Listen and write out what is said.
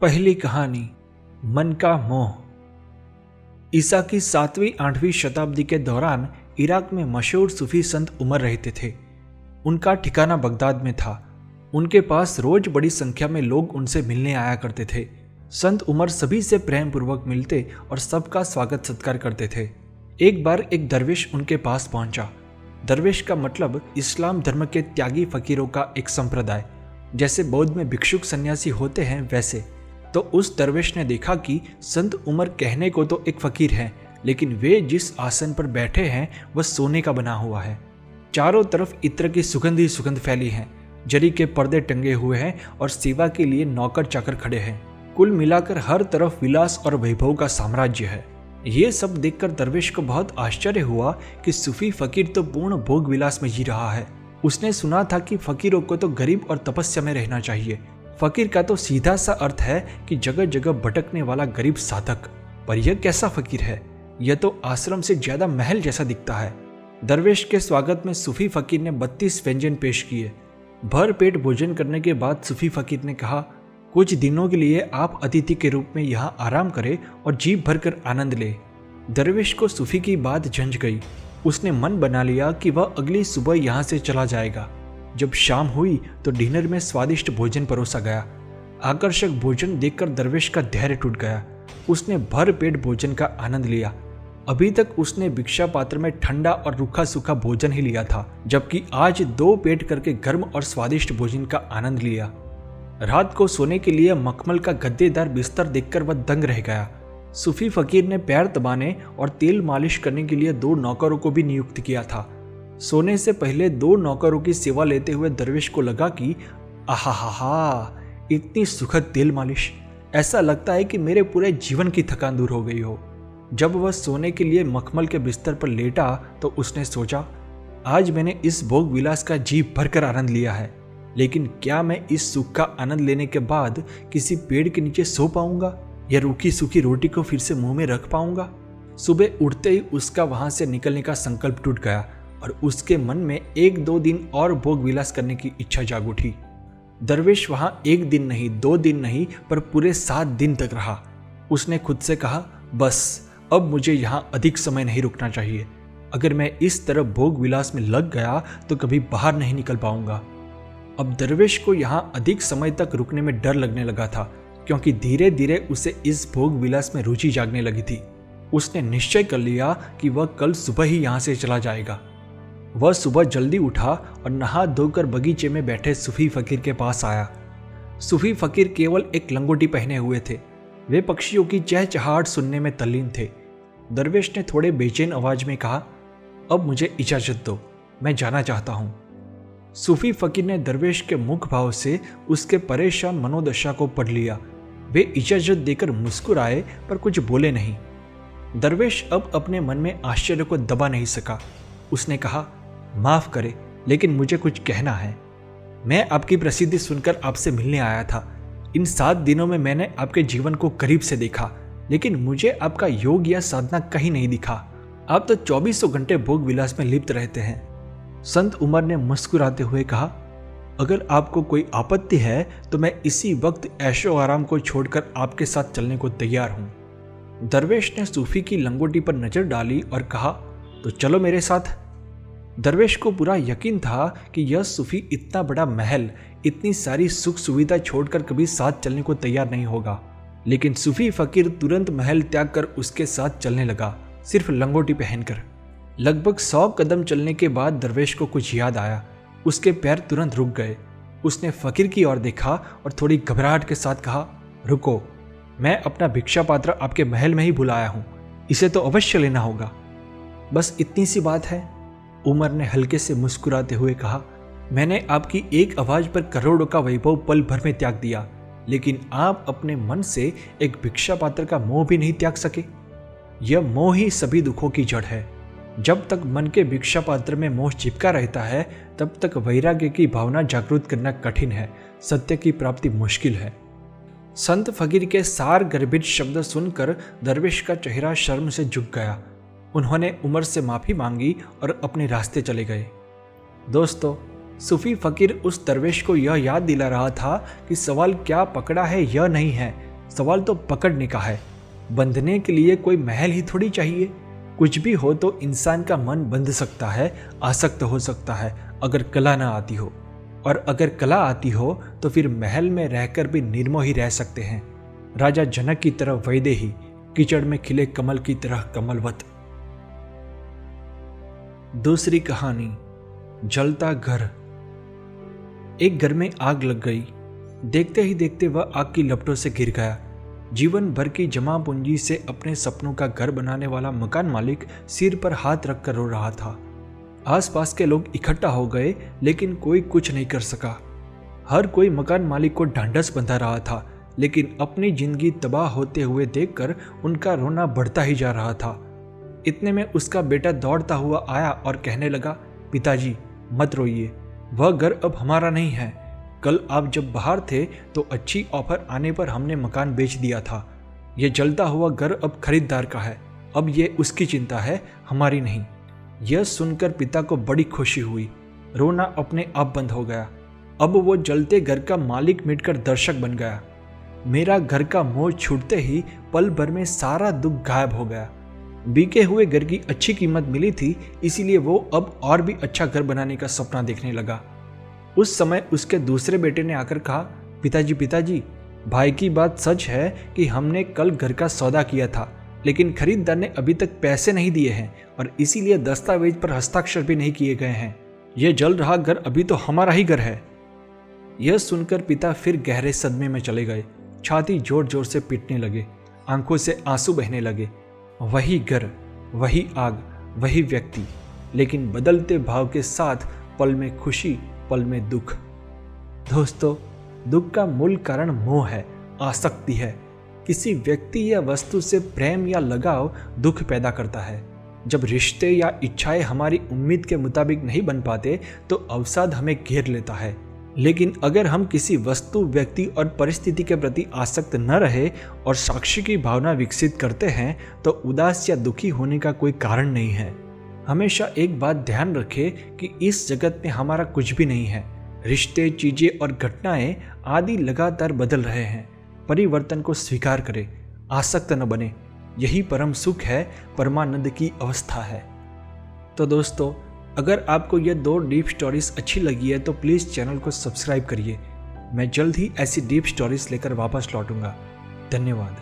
पहली कहानी, मन का मोह। ईसा की 7वीं-8वीं शताब्दी के दौरान इराक में मशहूर सूफी संत उमर रहते थे। उनका ठिकाना बगदाद में था। उनके पास रोज बड़ी संख्या में लोग उनसे मिलने आया करते थे। संत उमर सभी से प्रेम पूर्वक मिलते और सबका स्वागत सत्कार करते थे। एक बार एक दरवेश उनके पास पहुंचा। दरवेश का मतलब इस्लाम धर्म के त्यागी फकीरों का एक संप्रदाय। जैसे बौद्ध में भिक्षुक सन्यासी होते हैं वैसे। तो उस दरवेश ने देखा कि संत उमर कहने को तो एक फकीर हैं, लेकिन वे जिस आसन पर बैठे हैं वह सोने का बना हुआ है। चारों तरफ इत्र की सुगंध ही सुगंध फैली है। जरी के पर्दे टंगे हुए हैं और सेवा के लिए नौकर चाकर खड़े हैं। कुल मिलाकर हर तरफ विलास और वैभव का साम्राज्य है। ये सब देखकर दरवेश को बहुत आश्चर्य हुआ कि सूफी फकीर तो पूर्ण भोग विलास में जी रहा है। उसने सुना था कि फकीरों को तो गरीब और तपस्या में रहना चाहिए। फकीर का तो सीधा सा अर्थ है कि जगह जगह भटकने वाला गरीब साधक। पर यह कैसा फकीर है? यह तो आश्रम से ज्यादा महल जैसा दिखता है। दरवेश के स्वागत में सूफी फकीर ने 32 व्यंजन पेश किए। भर पेट भोजन करने के बाद सूफी फकीर ने कहा, कुछ दिनों के लिए आप अतिथि के रूप में यहाँ आराम करें और जी भरकर आनंद ले। दरवेश को सूफी की बात झंझ गई। उसने मन बना लिया कि वह अगली सुबह यहाँ से चला जाएगा। जब शाम हुई तो डिनर में स्वादिष्ट भोजन परोसा गया। आकर्षक भोजन देखकर दरवेश का धैर्य टूट गया। उसने भर पेट भोजन का आनंद लिया। अभी तक उसने भिक्षा पात्र में ठंडा और रूखा सूखा भोजन ही लिया था, जबकि आज 2 पेट करके गर्म और स्वादिष्ट भोजन का आनंद लिया। रात को सोने के लिए मखमल का गद्देदार बिस्तर देखकर वह दंग रह गया। सूफी फकीर ने पैर दबाने और तेल मालिश करने के लिए 2 नौकरों को भी नियुक्त किया था। सोने से पहले 2 नौकरों की सेवा लेते हुए दरवेश को लगा कि आहा, इतनी सुखद तेल मालिश, ऐसा लगता है कि मेरे पूरे जीवन की थकान दूर हो गई हो। जब वह सोने के लिए मखमल के बिस्तर पर लेटा तो उसने सोचा, आज मैंने इस भोग विलास का जी भरकर आनंद लिया है, लेकिन क्या मैं इस सुख का आनंद लेने के बाद किसी पेड़ के नीचे सो पाऊंगा या रूखी सूखी रोटी को फिर से मुंह में रख पाऊंगा? सुबह उठते ही उसका वहां से निकलने का संकल्प टूट गया और उसके मन में 1-2 दिन और भोग विलास करने की इच्छा जाग उठी। दरवेश वहां 1 दिन नहीं, 2 दिन नहीं, पर पूरे 7 दिन तक रहा। उसने खुद से कहा, बस अब मुझे यहां अधिक समय नहीं रुकना चाहिए। अगर मैं इस तरह भोग विलास में लग गया तो कभी बाहर नहीं निकल पाऊंगा। अब दरवेश को यहां अधिक समय तक रुकने में डर लगने लगा था, क्योंकि धीरे धीरे उसे इस भोग विलास में रुचि जागने लगी थी। उसने निश्चय कर लिया कि वह कल सुबह ही यहां से चला जाएगा। वह सुबह जल्दी उठा और नहा धोकर बगीचे में बैठे सूफी फकीर के पास आया। सूफी फकीर केवल एक लंगोटी पहने हुए थे। वे पक्षियों की चहचहाहट सुनने में तल्लीन थे। दरवेश ने थोड़े बेचैन आवाज में कहा, अब मुझे इजाजत दो, मैं जाना चाहता हूं। सूफी फकीर ने दरवेश के मुख भाव से उसके परेशान मनोदशा को पढ़ लिया। वे इजाजत देकर मुस्कुराए पर कुछ बोले नहीं। दरवेश अब अपने मन में आश्चर्य को दबा नहीं सका। उसने कहा, माफ करे, लेकिन मुझे कुछ कहना है। मैं आपकी प्रसिद्धि सुनकर आपसे मिलने आया था। इन 7 दिनों में मैंने आपके जीवन को करीब से देखा, लेकिन मुझे आपका योग या साधना कहीं नहीं दिखा। आप तो 24 घंटे भोग विलास में लिप्त रहते हैं। संत उमर ने मुस्कुराते हुए कहा, अगर आपको कोई आपत्ति है तो मैं इसी वक्त ऐशो आराम को छोड़कर आपके साथ चलने को तैयार हूं। दरवेश ने सूफी की लंगोटी पर नजर डाली और कहा, तो चलो मेरे साथ। दरवेश को पूरा यकीन था कि यह सूफी इतना बड़ा महल, इतनी सारी सुख सुविधा छोड़कर कभी साथ चलने को तैयार नहीं होगा। लेकिन सूफी फकीर तुरंत महल त्याग कर उसके साथ चलने लगा, सिर्फ लंगोटी पहनकर। लगभग 100 कदम चलने के बाद दरवेश को कुछ याद आया। उसके पैर तुरंत रुक गए। उसने फकीर की ओर देखा और थोड़ी घबराहट के साथ कहा, रुको, मैं अपना भिक्षा पात्र आपके महल में ही भुलाया हूं, इसे तो अवश्य लेना होगा। बस इतनी सी बात है। उमर ने हल्के से मुस्कुराते हुए कहा, मैंने आपकी एक आवाज पर करोड़ों का वैभव पल भर में त्याग दिया, लेकिन आप अपने मन से एक भिक्षा पात्र का मोह भी नहीं त्याग सके। यह मोह ही सभी दुखों की जड़ है। जब तक मन के भिक्षा पात्र में मोह चिपका रहता है, तब तक वैराग्य की भावना जागृत करना कठिन है, सत्य की प्राप्ति मुश्किल है। संत फकीर के सार गर्भित शब्द सुनकर दरवेश का चेहरा शर्म से झुक गया। उन्होंने उमर से माफी मांगी और अपने रास्ते चले गए। दोस्तों, सूफी फकीर उस दरवेश को यह याद दिला रहा था कि सवाल क्या पकड़ा है यह नहीं है, सवाल तो पकड़ने का है। बंधने के लिए कोई महल ही थोड़ी चाहिए। कुछ भी हो तो इंसान का मन बंध सकता है, आसक्त हो सकता है, अगर कला ना आती हो। और अगर कला आती हो तो फिर महल में रहकर भी निर्मोही रह सकते हैं। राजा जनक की तरह वैदेही, कीचड़ में खिले कमल की तरह कमलवत। दूसरी कहानी, जलता घर। एक घर में आग लग गई। देखते ही देखते वह आग की लपटों से घिर गया। जीवन भर की जमा पूंजी से अपने सपनों का घर बनाने वाला मकान मालिक सिर पर हाथ रखकर रो रहा था। आसपास के लोग इकट्ठा हो गए, लेकिन कोई कुछ नहीं कर सका। हर कोई मकान मालिक को ढांढस बंधा रहा था, लेकिन अपनी जिंदगी तबाह होते हुए देखकर उनका रोना बढ़ता ही जा रहा था। इतने में उसका बेटा दौड़ता हुआ आया और कहने लगा, पिताजी मत रोइए, वह घर अब हमारा नहीं है। कल आप जब बाहर थे तो अच्छी ऑफर आने पर हमने मकान बेच दिया था। यह जलता हुआ घर अब खरीदार का है। अब ये उसकी चिंता है, हमारी नहीं। यह सुनकर पिता को बड़ी खुशी हुई। रोना अपने आप बंद हो गया। अब वो जलते घर का मालिक मिटकर दर्शक बन गया। मेरा घर का मोह छूटते ही पल भर में सारा दुख गायब हो गया। बिके हुए घर की अच्छी कीमत मिली थी, इसीलिए वो अब और भी अच्छा घर बनाने का सपना देखने लगा। उस समय उसके दूसरे बेटे ने आकर कहा, पिताजी, भाई की बात सच है कि हमने कल घर का सौदा किया था, लेकिन खरीदार ने अभी तक पैसे नहीं दिए हैं और इसीलिए दस्तावेज पर हस्ताक्षर भी नहीं किए गए हैं। यह जल रहा घर अभी तो हमारा ही घर है। यह सुनकर पिता फिर गहरे सदमे में चले गए। छाती जोर जोर से पीटने लगे, आंखों से आंसू बहने लगे। वही घर, वही आग, वही व्यक्ति, लेकिन बदलते भाव के साथ पल में खुशी, पल में दुख। दोस्तों, दुख का मूल कारण मोह है, आसक्ति है। किसी व्यक्ति या वस्तु से प्रेम या लगाव दुख पैदा करता है। जब रिश्ते या इच्छाएं हमारी उम्मीद के मुताबिक नहीं बन पाते तो अवसाद हमें घेर लेता है। लेकिन अगर हम किसी वस्तु, व्यक्ति और परिस्थिति के प्रति आसक्त न रहे और साक्षी की भावना विकसित करते हैं तो उदास या दुखी होने का कोई कारण नहीं है। हमेशा एक बात ध्यान रखें कि इस जगत में हमारा कुछ भी नहीं है। रिश्ते, चीजें और घटनाएं आदि लगातार बदल रहे हैं। परिवर्तन को स्वीकार करें, आसक्त न बने। यही परम सुख है, परमानंद की अवस्था है। तो दोस्तों, अगर आपको ये 2 डीप स्टोरीज अच्छी लगी है तो प्लीज़ चैनल को सब्सक्राइब करिए। मैं जल्द ही ऐसी डीप स्टोरीज लेकर वापस लौटूंगा। धन्यवाद।